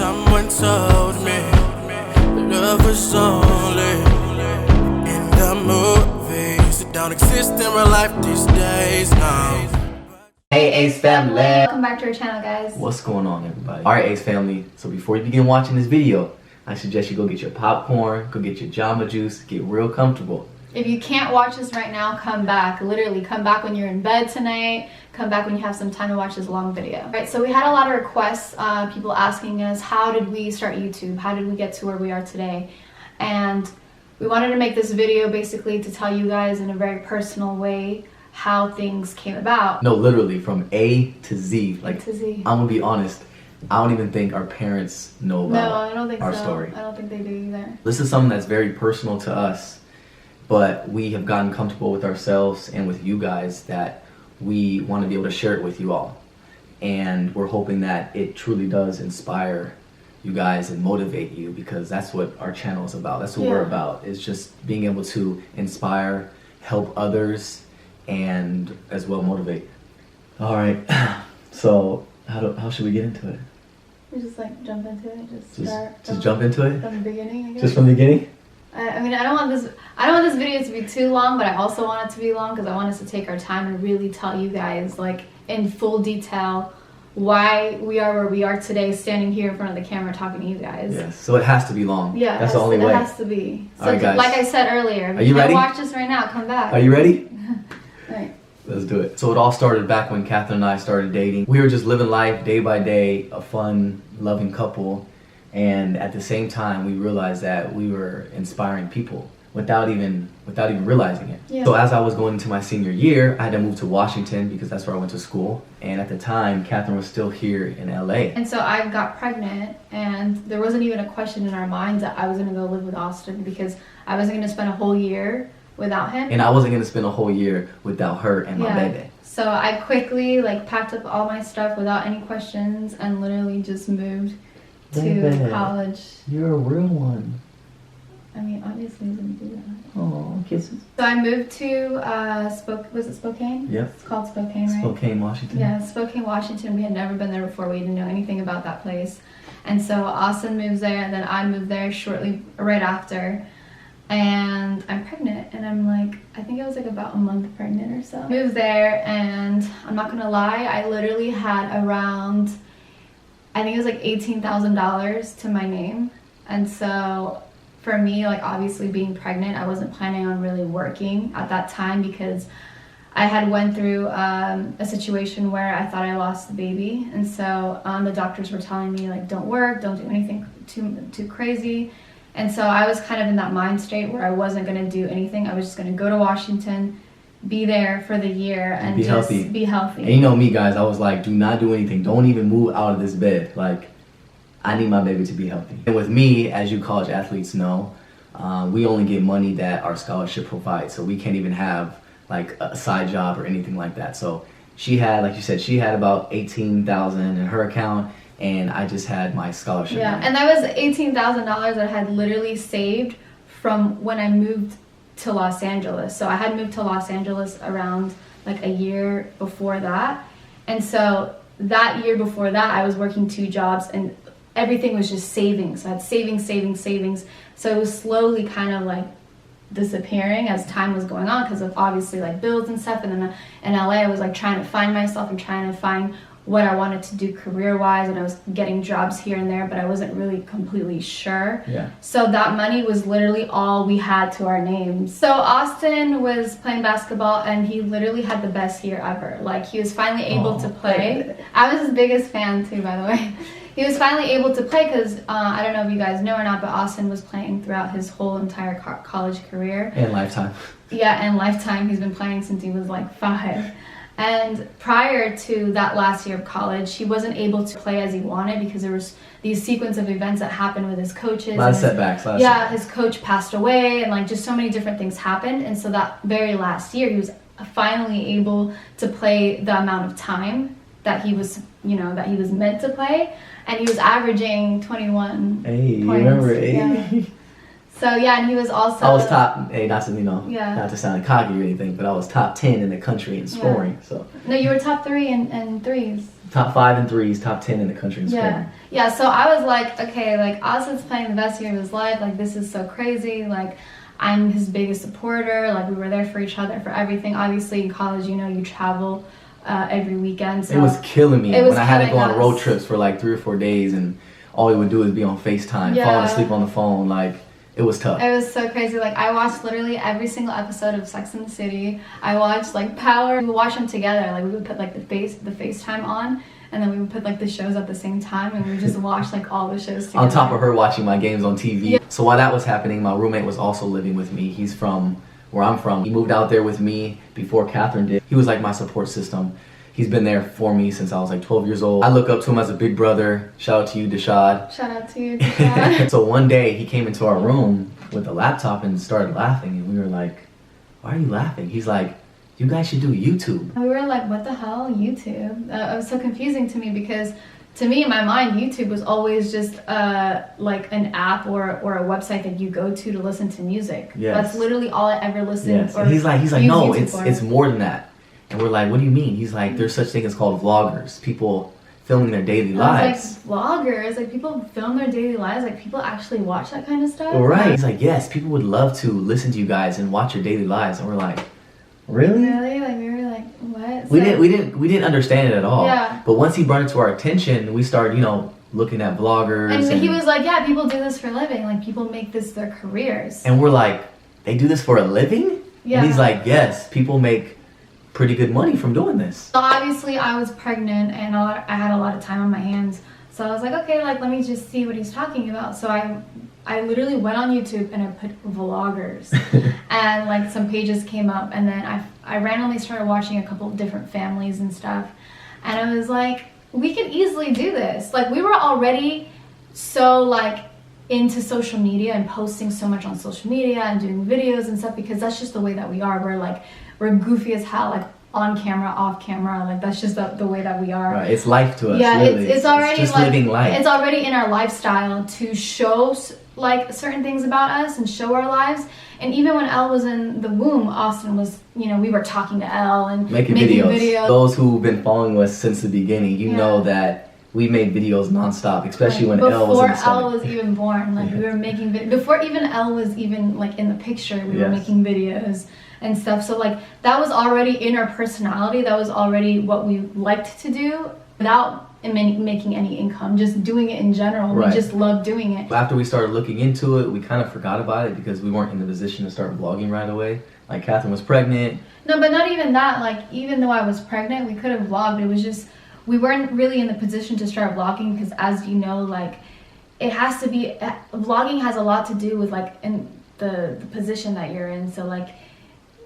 Someone told me love was only in the movies. It don't exist in real life these days, no. Hey Ace family! Welcome back to our channel, guys. What's going on, everybody? Alright Ace family, so before you begin watching this video, I suggest you go get your popcorn, go get your Jamba Juice, get real comfortable. If you can't watch this right now, come back. Literally, come back when you're in bed tonight. Come back when you have some time to watch this long video. Alright, so we had a lot of requests, people asking us, how did we start YouTube? How did we get to where we are today? And we wanted to make this video basically to tell you guys in a very personal way how things came about. No, literally from A to Z. Like, to Z. I'm gonna be honest, I don't even think our parents know about I don't think our so. story. I don't think they do either. This is something that's very personal to us, but we have gotten comfortable with ourselves and with you guys that we want to be able to share it with you all. And we're hoping that it truly does inspire you guys and motivate you, because that's what our channel is about. That's what we're about, is just being able to inspire, help others, and as well motivate. All right, so how should we get into it? We just like jump into it, just jump into it from the beginning, I guess. Just from the beginning. I mean, I don't want this video to be too long, but I also want it to be long because I want us to take our time and really tell you guys, like, in full detail why we are where we are today, standing here in front of the camera talking to you guys. Yes, so it has to be long. Yeah, that's the only way. It has to be. So, all right, guys. like I said earlier, are you ready? Watch this right now. Come back. Are you ready? All right. Let's do it. So it all started back when Catherine and I started dating. We were just living life day by day, a fun, loving couple, and at the same time, we realized that we were inspiring people without even realizing it. Yeah. So as I was going into my senior year, I had to move to Washington because that's where I went to school. And at the time, Catherine was still here in LA. And so I got pregnant, and there wasn't even a question in our minds that I was gonna go live with Austin, because I wasn't gonna spend a whole year without him. And I wasn't gonna spend a whole year without her and my baby. So I quickly packed up all my stuff without any questions and literally just moved to college. You're a real one. I mean, obviously I didn't do that. Oh, kisses. So I moved to was it Spokane? Yep. It's called Spokane, right? Spokane, Washington. Yeah, Spokane, Washington. We had never been there before. We didn't know anything about that place. And so Austin moves there, and then I moved there right after. And I'm pregnant, and I'm like, I think I was like about a month pregnant or so. Moved there, and I'm not gonna lie, I literally had around, I think it was like $18,000 to my name. And so for me, like, obviously being pregnant, I wasn't planning on really working at that time because I had went through a situation where I thought I lost the baby. And so the doctors were telling me, like, don't work, don't do anything too crazy. And so I was kind of in that mind state where I wasn't going to do anything. I was just going to go to Washington, be there for the year, and be just healthy. Be healthy. And you know me, guys, I was like, do not do anything. Don't even move out of this bed. Like, I need my baby to be healthy. And with me, as you college athletes know, we only get money that our scholarship provides. So we can't even have like a side job or anything like that. So she had, like you said, she had about $18,000 in her account, and I just had my scholarship. Yeah, money. and that was $18,000 that I had literally saved from when I moved to Los Angeles. So I had moved to Los Angeles around like a year before that. And so that year before that, I was working 2 jobs, and everything was just savings. So I had savings. So it was slowly kind of like disappearing as time was going on because of obviously like bills and stuff. And then in LA, I was like trying to find myself and trying to find what I wanted to do career-wise, and I was getting jobs here and there, but I wasn't really completely sure. Yeah. So that money was literally all we had to our names. So Austin was playing basketball, and he literally had the best year ever. Like, he was finally able to play. I was his biggest fan too, by the way. He was finally able to play because I don't know if you guys know or not, but Austin was playing throughout his whole entire college career. And lifetime. Yeah, and lifetime. He's been playing since he was like 5. And prior to that last year of college, he wasn't able to play as he wanted because there was these sequence of events that happened with his coaches. A lot of setbacks. His coach passed away, and like just so many different things happened. And so that very last year, he was finally able to play the amount of time that he was, that he was meant to play. And he was averaging 21 Hey, you points. remember? Yeah. So yeah, and he was also. I was top. Hey, not to Yeah. not to sound cocky or anything, but I was top 10 in the country in scoring. So No, you were top 3 in threes. top 5 in threes, top 10 in the country in scoring. Yeah. So I was like, okay, like Austin's playing the best year of his life. Like this is so crazy. Like I'm his biggest supporter. Like we were there for each other for everything. Obviously in college, you know, you travel every weekend. So It was killing me It was when I had to go killing on road us. trips for like 3 or 4 days, and all we would do is be on FaceTime, Yeah. falling asleep on the phone. Like it was tough. It was so crazy. Like I watched literally every single episode of Sex and the City. I watched like Power. We would watch them together. Like we would put like the FaceTime on, and then we would put like the shows at the same time, and we would just watch like all the shows together. On top of her watching my games on TV. Yeah. So while that was happening, my roommate was also living with me. He's from where I'm from. He moved out there with me before Catherine did. He was like my support system. He's been there for me since I was like 12 years old. I look up to him as a big brother. Shout out to you, Deshad. Shout out to you, Deshad. So one day he came into our room with a laptop and started laughing, and we were like, why are you laughing? He's like, you guys should do YouTube. And we were like, what the hell, YouTube? It was so confusing to me because to me in my mind, YouTube was always just like an app or a website that you go to listen to music. Yes. That's literally all I ever listened. Yes. Or And he's like, used no, YouTube for. it's more than that. And we're like, what do you mean? He's like, there's such thing as called vloggers, people filming their daily lives. Like vloggers, like people film their daily lives, like people actually watch that kind of stuff. Right. He's like, yes, people would love to listen to you guys and watch your daily lives. And we're like, really? Really? Like we were like, what? We So- didn't understand it at all. Yeah. But once he brought it to our attention, we started, looking at vloggers. And he was like, yeah, people do this for a living. Like people make this their careers. And we're like, they do this for a living? Yeah. And he's like, yes, people make pretty good money from doing this. So obviously I was pregnant and I had a lot of time on my hands. So I was like, okay, like let me just see what he's talking about. So I literally went on YouTube and I put vloggers and like some pages came up, and then I randomly started watching a couple of different families and stuff. And I was like, we could easily do this. Like we were already so like into social media and posting so much on social media and doing videos and stuff because that's just the way that we are. We're goofy as hell, like on camera, off camera, like that's just the way that we are. Right, it's life to us. Yeah, really. it's already just like living life. it's already in our lifestyle to show like certain things about us and show our lives. And even when Elle was in the womb, Austin was, we were talking to Elle and making videos. Those who've been following us since the beginning, you know that we made videos nonstop, especially when Elle was in the stomach. Before Elle was even born, like we were making before even Elle was even like in the picture, we were making videos and stuff. So like that was already in our personality. That was already what we liked to do without making any income, just doing it in general. Right. We just loved doing it. After we started looking into it, we kind of forgot about it because we weren't in the position to start vlogging right away. Like Catherine was pregnant. No, but not even that. Like even though I was pregnant, we could have vlogged. It was just we weren't really in the position to start vlogging because, as you know, like it has to be vlogging has a lot to do with like in the position that you're in. So like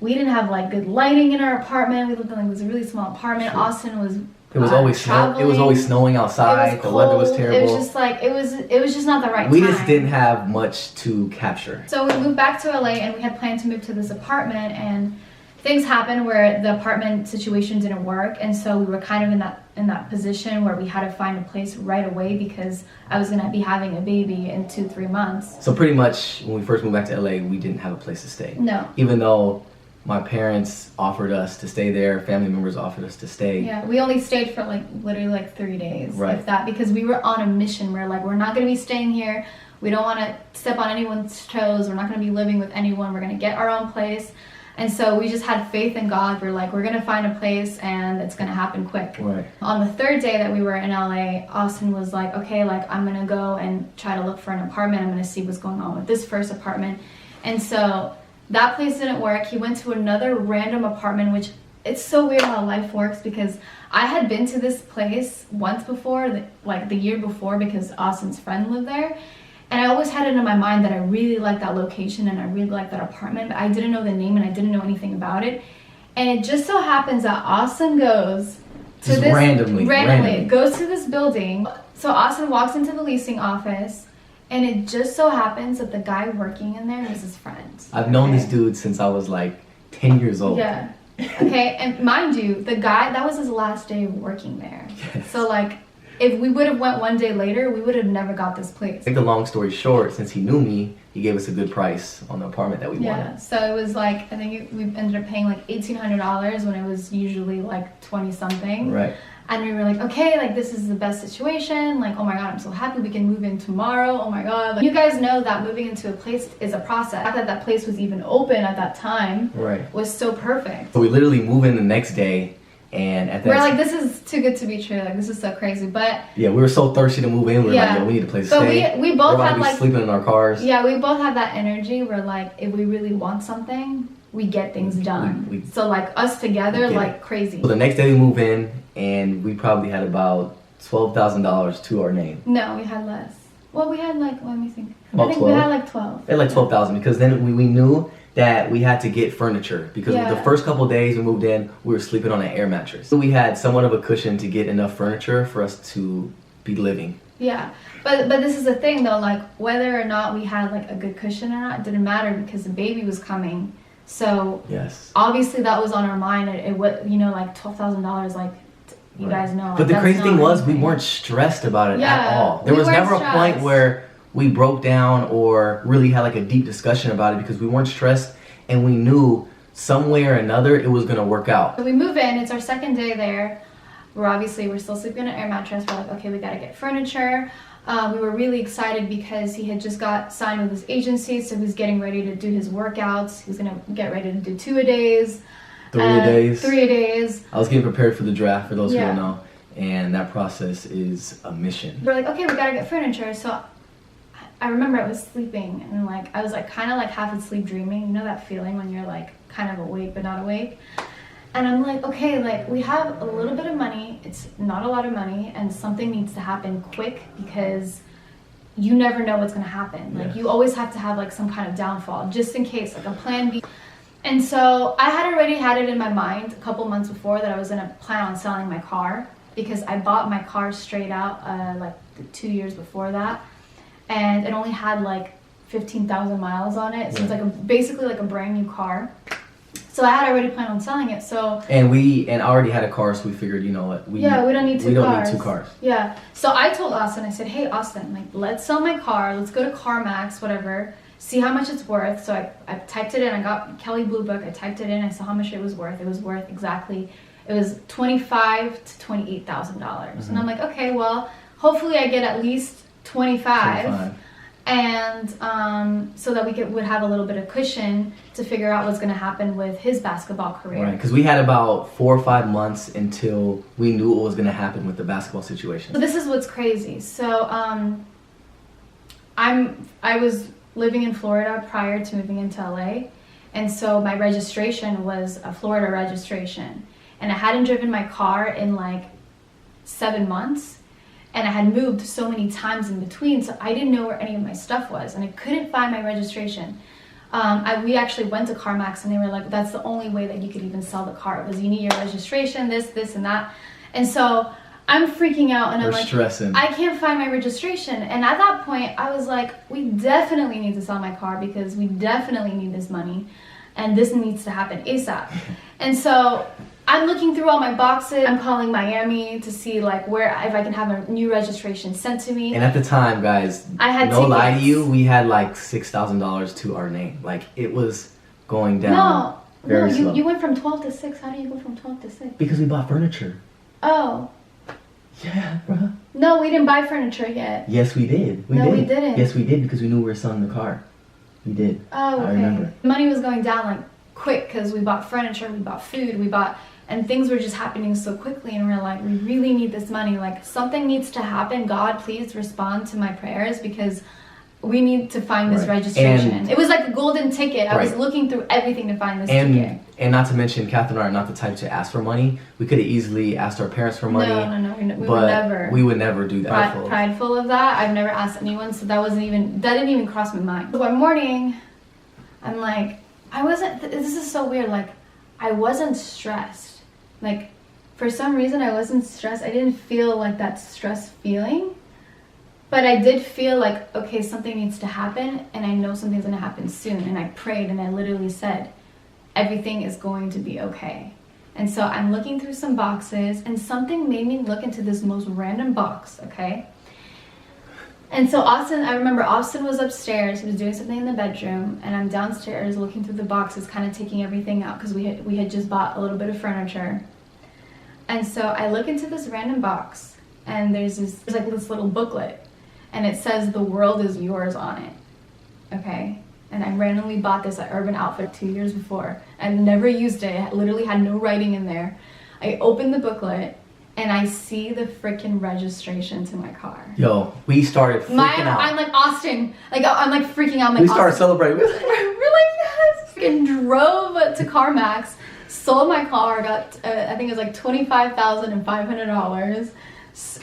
we didn't have like good lighting in our apartment. We lived in like, it was a really small apartment. Sure. Austin was It was always it was always snowing outside. The weather was terrible. It was just like it was just not the right we time. just didn't have much to capture. So we moved back to LA and we had planned to move to this apartment, and things happened where the apartment situation didn't work, and so we were kind of in that position where we had to find a place right away because I was gonna be having a baby in 2-3 months. So pretty much when we first moved back to LA, we didn't have a place to stay. No. Even though my parents offered us to stay there, family members offered us to stay. Yeah, we only stayed for like literally like 3 days, Right. if that, because we were on a mission. We're like, we're not gonna be staying here. We don't want to step on anyone's toes. We're not gonna be living with anyone. We're gonna get our own place. And so we just had faith in God. We're like, we're gonna find a place and it's gonna happen quick. Right. On the 3rd day that we were in LA, Austin was like, okay, like I'm gonna go and try to look for an apartment. I'm gonna see what's going on with this first apartment. And so that place didn't work. He went to another random apartment, which it's so weird how life works because I had been to this place once before, like the year before, because Austin's friend lived there. And I always had it in my mind that I really liked that location and I really liked that apartment, but I didn't know the name and I didn't know anything about it. And it just so happens that Austin goes to Just this randomly goes to this building. So Austin walks into the leasing office, and it just so happens that the guy working in there was his friend. I've known this dude since I was like 10 years old. Yeah. Okay, and mind you, the guy, that was his last day of working there. Yes. So like, if we would have went one day later, we would have never got this place. Make the long story short, since he knew me, he gave us a good price on the apartment that we wanted. So it was like, I think we ended up paying like $1,800 when it was usually like 20 something. Right. And we were like, okay, like this is the best situation. Like, oh my God, I'm so happy we can move in tomorrow. Oh my God. Like, you guys know that moving into a place is a process. The fact that place was even open at that time was so perfect. So we literally move in the next day, and at that we're like, this is too good to be true. Like, this is so crazy. But yeah, we were so thirsty to move in. We were like, yo, we need a place to stay. But we both had like sleeping in our cars. Yeah, we both had that energy where like, if we really want something, we get things done. So like us together, like crazy. So the next day we move in, and we probably had about $12,000 to our name. No, we had less. Well, we had like, let me think. About I think 12? we had like 12. We had like 12,000 because then we knew that we had to get furniture because the first couple of days we moved in, we were sleeping on an air mattress. So we had somewhat of a cushion to get enough furniture for us to be living. Yeah, but this is the thing though, like whether or not we had like a good cushion or not, it didn't matter because the baby was coming. So yes, obviously that was on our mind. It was, you know, like $12,000, like you guys know. But the crazy thing was we weren't stressed about it at all. There was never a point where we broke down or really had like a deep discussion about it because we weren't stressed and we knew some way or another it was going to work out. So we move in, it's our second day there. We're still sleeping on an air mattress. We're like, okay, we got to get furniture. We were really excited because he had just got signed with his agency, so he was getting ready to do his workouts. He was going to get ready to do 2-a-days. 3-a-days. 3-a-days. I was getting prepared for the draft, for those who don't know, and that process is a mission. We're like, okay, we got to get furniture. So I remember I was sleeping and like I was like kind of like half asleep dreaming. You know that feeling when you're like kind of awake but not awake? And I'm like, okay, like we have a little bit of money. It's not a lot of money, and something needs to happen quick because you never know what's gonna happen. Like you always have to have like some kind of downfall just in case, like a plan B. And so I had already had it in my mind a couple months before that I was gonna plan on selling my car because I bought my car straight out like 2 years before that, and it only had like 15,000 miles on it. So it's like basically like a brand new car. So I had already planned on selling it. So and I already had a car, so we figured, you know what, we don't need two cars. Yeah. So I told Austin, I said, hey Austin, like let's sell my car, let's go to CarMax, whatever, see how much it's worth. So I typed it in, I got Kelly Blue Book, I typed it in, I saw how much it was worth. It was worth exactly, it was $25,000 to $28,000. And I'm like, okay, well, hopefully I get at least 25. And so that we would have a little bit of cushion to figure out what's going to happen with his basketball career. Right, because we had about 4 or 5 months until we knew what was going to happen with the basketball situation. So this is what's crazy. So I was living in Florida prior to moving into LA, and so my registration was a Florida registration, and I hadn't driven my car in like 7 months. And I had moved so many times in between, so I didn't know where any of my stuff was, and I couldn't find my registration. We actually went to CarMax, and they were like, that's the only way that you could even sell the car, was you need your registration, this, and that. And so I'm freaking out, and I'm like, stressing. I can't find my registration. And at that point, I was like, we definitely need to sell my car because we definitely need this money, and this needs to happen ASAP. And so I'm looking through all my boxes. I'm calling Miami to see like if I can have a new registration sent to me. And at the time, guys, I had no lie to you, we had like $6,000 to our name. Like it was going down very slow. You went from 12 to 6. How do you go from 12 to 6? Because we bought furniture. Oh. Yeah, bruh. No, we didn't buy furniture yet. Yes, we did. We didn't. Yes, we did because we knew we were selling the car. We did. Oh, okay. I remember. Money was going down like quick because we bought furniture, we bought food, and things were just happening so quickly, and we're like, we really need this money. Like, something needs to happen. God, please respond to my prayers because we need to find this registration. And it was like a golden ticket. I was looking through everything to find this ticket. And not to mention, Catherine and I are not the type to ask for money. We could have easily asked our parents for money. No, we would never. We would never do that. Prideful of that. I've never asked anyone, so that didn't even cross my mind. So one morning, I'm like, this is so weird. Like, I wasn't stressed. Like, for some reason, I wasn't stressed. I didn't feel like that stress feeling. But I did feel like, okay, something needs to happen, and I know something's going to happen soon. And I prayed, and I literally said, everything is going to be okay. And so I'm looking through some boxes, and something made me look into this most random box, okay? And so I remember Austin was upstairs, he was doing something in the bedroom, and I'm downstairs looking through the boxes, kind of taking everything out because we had just bought a little bit of furniture. And so I look into this random box, and there's like this little booklet, and it says "The world is yours" on it, okay? And I randomly bought this at Urban Outfitters 2 years before. I never used it. It literally had no writing in there. I opened the booklet, and I see the freaking registration to my car. Yo, we started freaking out. I'm like, Austin. Like, I'm like freaking out. I'm like, we started Austin. Celebrating. We're like, yes. Freaking drove to CarMax, sold my car, got, I think it was like $25,500.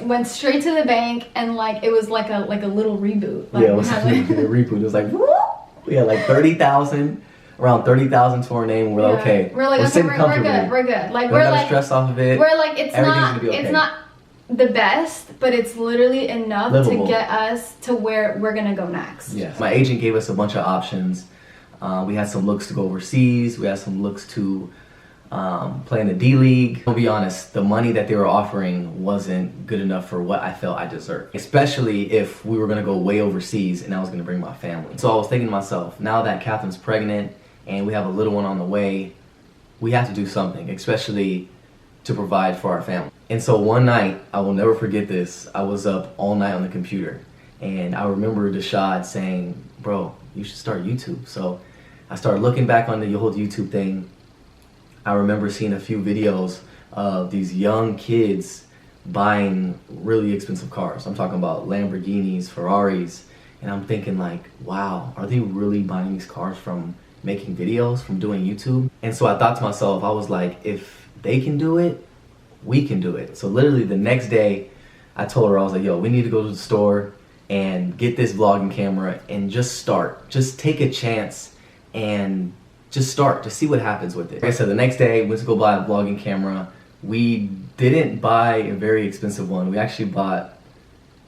Went straight to the bank, and like, it was like a little reboot. Like, yeah, it was like a reboot. It was like, whoop. We had like 30,000, around 30,000 to our name. And we're like, okay, we're like, okay, we're good. We're good. Like, we're like, stress off of it. We're like, it's not, gonna be okay. It's not the best, but it's literally enough livable to get us to where we're gonna go next. Yes. My agent gave us a bunch of options. We had some looks to go overseas. We had some looks to play in the D League. I'll be honest, the money that they were offering wasn't good enough for what I felt I deserved, especially if we were gonna go way overseas and I was gonna bring my family. So I was thinking to myself, now that Catherine's pregnant and we have a little one on the way, we have to do something, especially to provide for our family. And so one night, I will never forget this, I was up all night on the computer, and I remember Dashad saying, bro, you should start YouTube. So I started looking back on the whole YouTube thing. I remember seeing a few videos of these young kids buying really expensive cars. I'm talking about Lamborghinis, Ferraris, and I'm thinking like, wow, are they really buying these cars from making videos, from doing YouTube? And so I thought to myself, I was like, if they can do it, we can do it. So literally the next day, I told her, I was like, yo, we need to go to the store and get this vlogging camera and just start. Just take a chance and just start to see what happens with it. Like I said, the next day, we went to go buy a vlogging camera. We didn't buy a very expensive one. We actually bought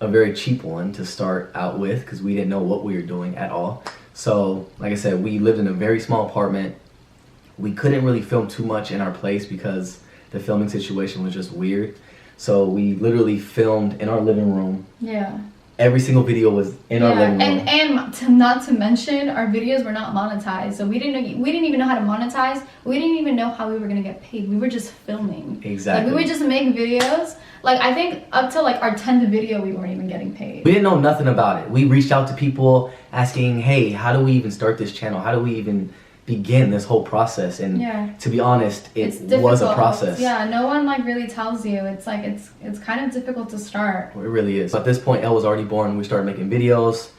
a very cheap one to start out with because we didn't know what we were doing at all. So, like I said, we lived in a very small apartment. We couldn't really film too much in our place because the filming situation was just weird. So we literally filmed in our living room. Yeah. Every single video was in our living room. And not to mention, our videos were not monetized. So we didn't even know how to monetize. We didn't even know how we were gonna get paid. We were just filming. Exactly. Like, we would just make videos. Like, I think up to like our 10th video, we weren't even getting paid. We didn't know nothing about it. We reached out to people asking, hey, how do we even start this channel? How do we even begin this whole process? And to be honest, it was a process. Yeah, no one like really tells you. It's like, it's kind of difficult to start. It really is. At this point, Elle was already born. We started making videos,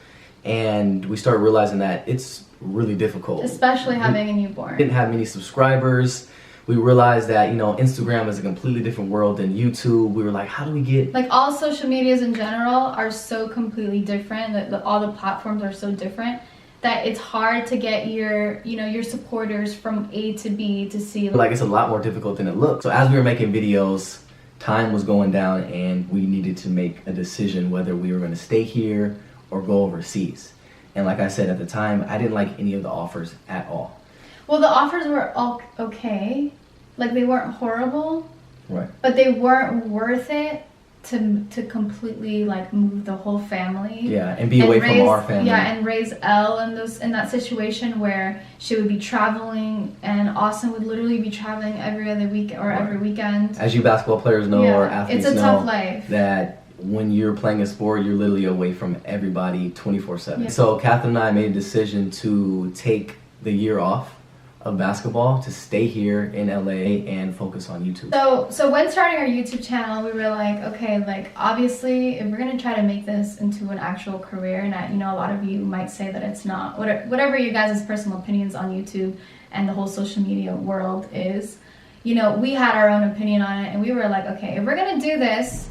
and we started realizing that it's really difficult. Especially having a newborn. We didn't have many subscribers. We realized that, you know, Instagram is a completely different world than YouTube. We were like, how do we get... Like, all social medias in general are so completely different. That all the platforms are so different that it's hard to get your, you know, your supporters from A to B to see. Like, it's a lot more difficult than it looks. So as we were making videos, time was going down, and we needed to make a decision whether we were going to stay here or go overseas. And like I said, at the time, I didn't like any of the offers at all. Well, the offers were all okay. Like, they weren't horrible. Right. But they weren't worth it to completely like move the whole family. Yeah, and be away from our family. Yeah, and raise Elle in that situation where she would be traveling, and Austin would literally be traveling every other week or every weekend. As you basketball players know, or athletes know, it's a tough life. That when you're playing a sport, you're literally away from everybody 24/7. So Catherine and I made a decision to take the year off of basketball to stay here in LA and focus on YouTube. So when starting our YouTube channel, we were like, okay, like, obviously if we're gonna try to make this into an actual career, and you know, a lot of you might say that it's not, whatever you guys' personal opinions on YouTube and the whole social media world is, you know, we had our own opinion on it, and we were like, okay, if we're gonna do this,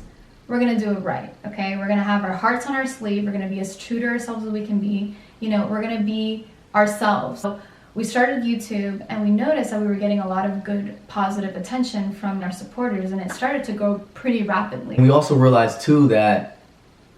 we're gonna do it right, okay? We're gonna have our hearts on our sleeve, we're gonna be as true to ourselves as we can be, you know, we're gonna be ourselves. So we started YouTube, and we noticed that we were getting a lot of good, positive attention from our supporters, and it started to grow pretty rapidly. We also realized too that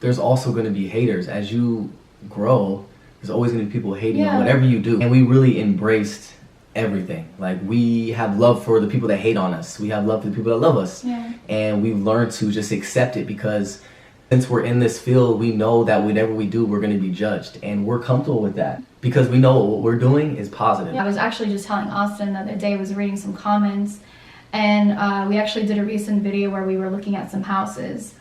there's also going to be haters. As you grow, there's always going to be people hating on whatever you do. And we really embraced everything. Like, we have love for the people that hate on us. We have love for the people that love us. Yeah. And we've learned to just accept it, because since we're in this field, we know that whatever we do, we're going to be judged. And we're comfortable with that because we know what we're doing is positive. I was actually just telling Austin the other day, I was reading some comments, and we actually did a recent video where we were looking at some houses.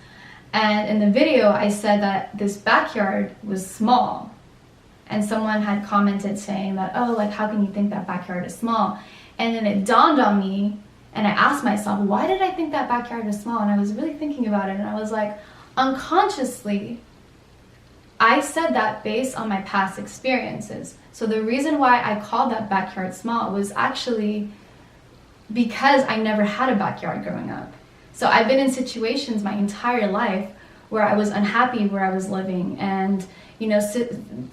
And in the video, I said that this backyard was small. And someone had commented saying that, oh, like, how can you think that backyard is small? And then it dawned on me, and I asked myself, why did I think that backyard was small? And I was really thinking about it, and I was like, unconsciously, I said that based on my past experiences. So the reason why I called that backyard small was actually because I never had a backyard growing up. So I've been in situations my entire life where I was unhappy where I was living, and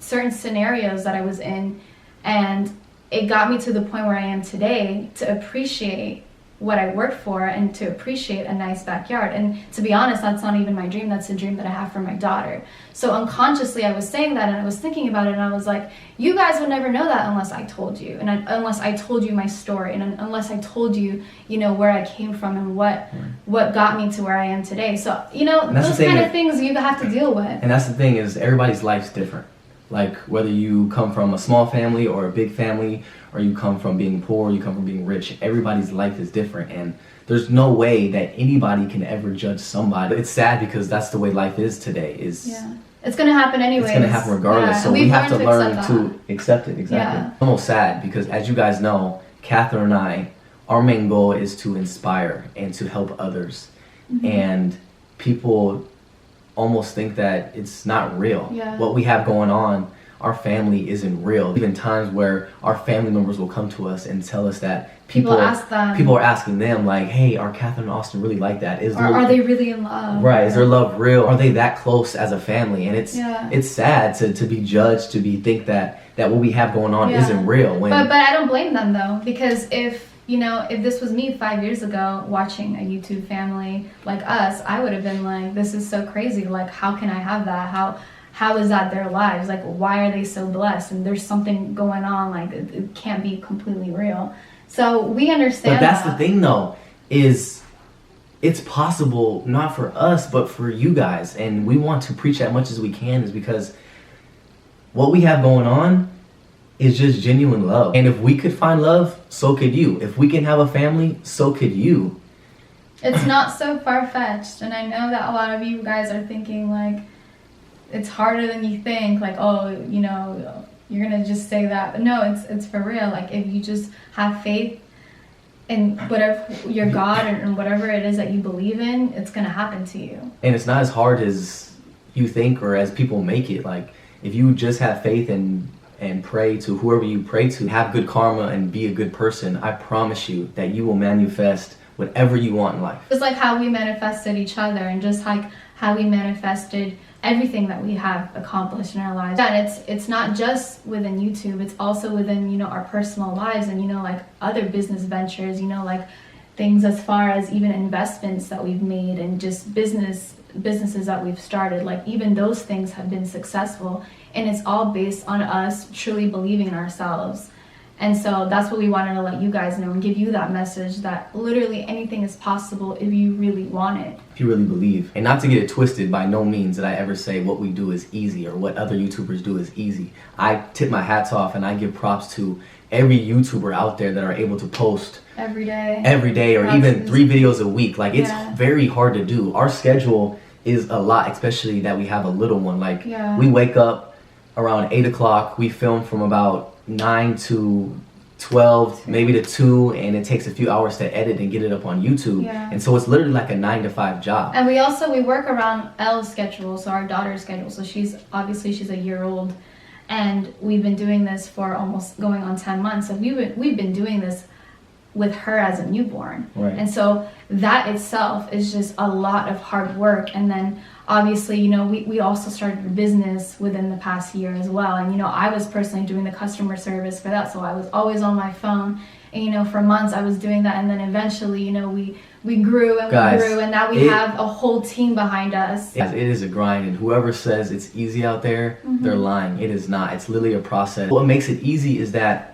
certain scenarios that I was in, and it got me to the point where I am today to appreciate what I worked for and to appreciate a nice backyard. And to be honest, that's not even my dream, that's a dream that I have for my daughter. So unconsciously I was saying that, and I was thinking about it, and I was like, you guys would never know that unless I told you, and unless I told you my story, and unless I told you, where I came from and what got me to where I am today. So those kind of things you have to deal with. And that's the thing, is everybody's life's different. Like, whether you come from a small family or a big family, or you come from being poor, you come from being rich, everybody's life is different, and there's no way that anybody can ever judge somebody. It's sad because that's the way life is today. It's going to happen anyways. It's going to happen regardless. Yeah. So we have to learn to accept it. Exactly. Yeah. It's almost sad because, as you guys know, Catherine and I, our main goal is to inspire and to help others. Mm-hmm. And people almost think that it's not real. Yeah. What we have going on, our family isn't real. Even times where our family members will come to us and tell us that people are asking them, like, hey, are Catherine and Austin really like that? Are they really in love? Right, is their love real? Are they that close as a family? And it's sad to be judged, to think that what we have going on isn't real. But I don't blame them though, because if this was me 5 years ago watching a YouTube family like us, I would have been like, this is so crazy. Like, how can I have that? How is that their lives? Like, why are they so blessed? And there's something going on, like, it can't be completely real. So we understand. But that's the thing though, is it's possible not for us, but for you guys. And we want to preach as much as we can, is because what we have going on is just genuine love. And if we could find love, so could you. If we can have a family, so could you. It's not so far-fetched. And I know that a lot of you guys are thinking, like, it's harder than you think, like, oh, you're gonna just say that. But no, it's for real. Like, if you just have faith in whatever your God and whatever it is that you believe in, it's gonna happen to you. And it's not as hard as you think or as people make it. Like, if you just have faith and pray to whoever you pray to, have good karma and be a good person, I promise you that you will manifest whatever you want in life. Just like how we manifested each other, and just like how we manifested everything that we have accomplished in our lives. And it's not just within YouTube, it's also within, our personal lives, and, like, other business ventures, like things as far as even investments that we've made, and just businesses that we've started. Like, even those things have been successful, and it's all based on us truly believing in ourselves. And so that's what we wanted to let you guys know, and give you that message that literally anything is possible if you really want it. If you really believe. And not to get it twisted, by no means did I ever say what we do is easy or what other YouTubers do is easy. I tip my hats off and I give props to every YouTuber out there that are able to post every day or even 3 videos a week. Like, it's very hard to do. Our schedule is a lot, especially that we have a little one. Like, we wake up around 8 o'clock, we film from about 9 to 12, maybe to 2, and it takes a few hours to edit and get it up on YouTube. And so it's literally like a 9-to-5 job. And we work around Elle's schedule, so our daughter's schedule. So she's a year old, and we've been doing this for almost going on 10 months. So we've been doing this with her as a newborn. Right. And so that itself is just a lot of hard work. And then obviously, we also started a business within the past year as well. And, I was personally doing the customer service for that. So I was always on my phone. And, for months I was doing that. And then eventually, we grew and we grew. And now we have a whole team behind us. It is a grind. And whoever says it's easy out there, they're lying. It is not. It's literally a process. What makes it easy is that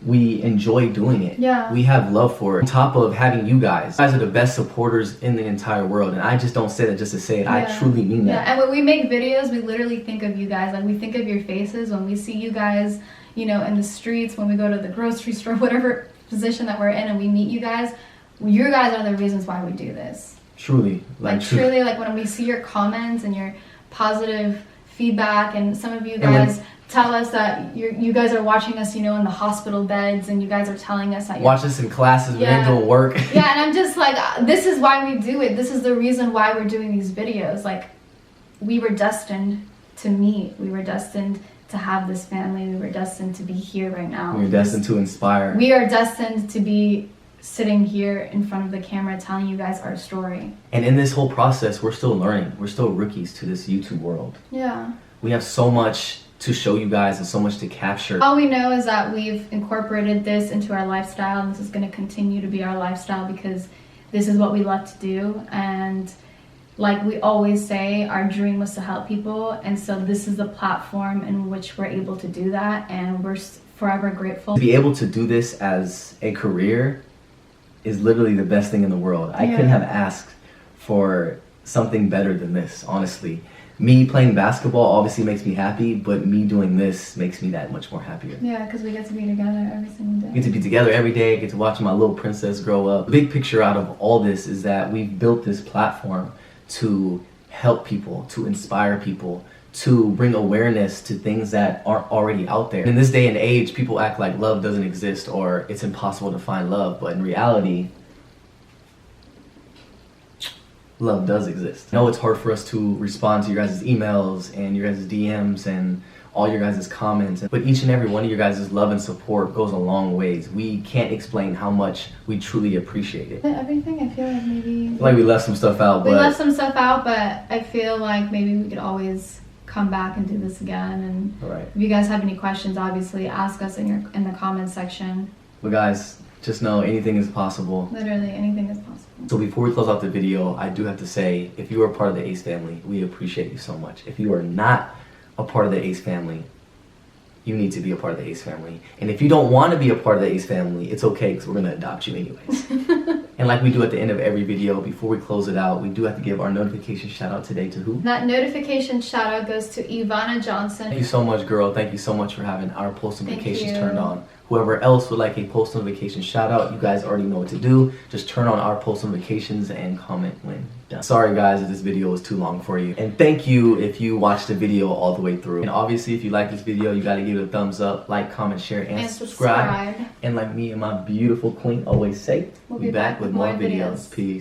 we enjoy doing it. Yeah. We have love for it. On top of having you guys are the best supporters in the entire world. And I just don't say that just to say it. I truly mean that. Yeah, and when we make videos, we literally think of you guys. Like, we think of your faces when we see you guys, you know, in the streets, when we go to the grocery store, whatever position that we're in, and we meet you guys are the reasons why we do this. Truly. Like truly, like when we see your comments and your positive feedback, and some of you guys tell us that you guys are watching us, you know, in the hospital beds, and you guys are telling us that watch us in classes, man, doing work. Yeah, and I'm just like, this is why we do it. This is the reason why we're doing these videos. Like, we were destined to meet. We were destined to have this family. We were destined to be here right now. We were destined to inspire. We are destined to be sitting here in front of the camera telling you guys our story. And in this whole process, we're still learning. We're still rookies to this YouTube world. Yeah. We have so much to show you guys and so much to capture. All we know is that we've incorporated this into our lifestyle, and this is going to continue to be our lifestyle because this is what we love to do. And like we always say, our dream was to help people, and so this is the platform in which we're able to do that, and we're forever grateful. To be able to do this as a career is literally the best thing in the world. I couldn't have asked for something better than this, honestly. Me playing basketball obviously makes me happy, but me doing this makes me that much more happier. Yeah, because we get to be together every single day. Get to be together every day, get to watch my little princess grow up. The big picture out of all this is that we've built this platform to help people, to inspire people, to bring awareness to things that aren't already out there. In this day and age, people act like love doesn't exist or it's impossible to find love, but in reality, love does exist. I know it's hard for us to respond to your guys' emails and your guys' DMs and all your guys' comments, but each and every one of your guys' love and support goes a long ways. We can't explain how much we truly appreciate it. Everything, I feel like maybe... Like we left some stuff out, We left some stuff out, but I feel like maybe we could always come back and do this again. And right. If you guys have any questions, obviously ask us in the comments section. But guys, just know anything is possible. Literally anything is possible. So before we close out the video, I do have to say, if you are part of the Ace family, we appreciate you so much. If you are not a part of the Ace family, you need to be a part of the Ace family. And if you don't want to be a part of the Ace family, it's okay, because we're going to adopt you anyways. And like we do at the end of every video, before we close it out, we do have to give our notification shout out today to who? That notification shout out goes to Ivana Johnson. Thank you so much, girl. Thank you so much for having our post notifications turned on. Whoever else would like a post notification shout out, you guys already know what to do. Just turn on our post notifications and comment when done. Sorry guys if this video was too long for you. And thank you if you watched the video all the way through. And obviously if you like this video, you gotta give it a thumbs up, like, comment, share, and subscribe. And like me and my beautiful queen always say, we'll be back with more videos. Peace.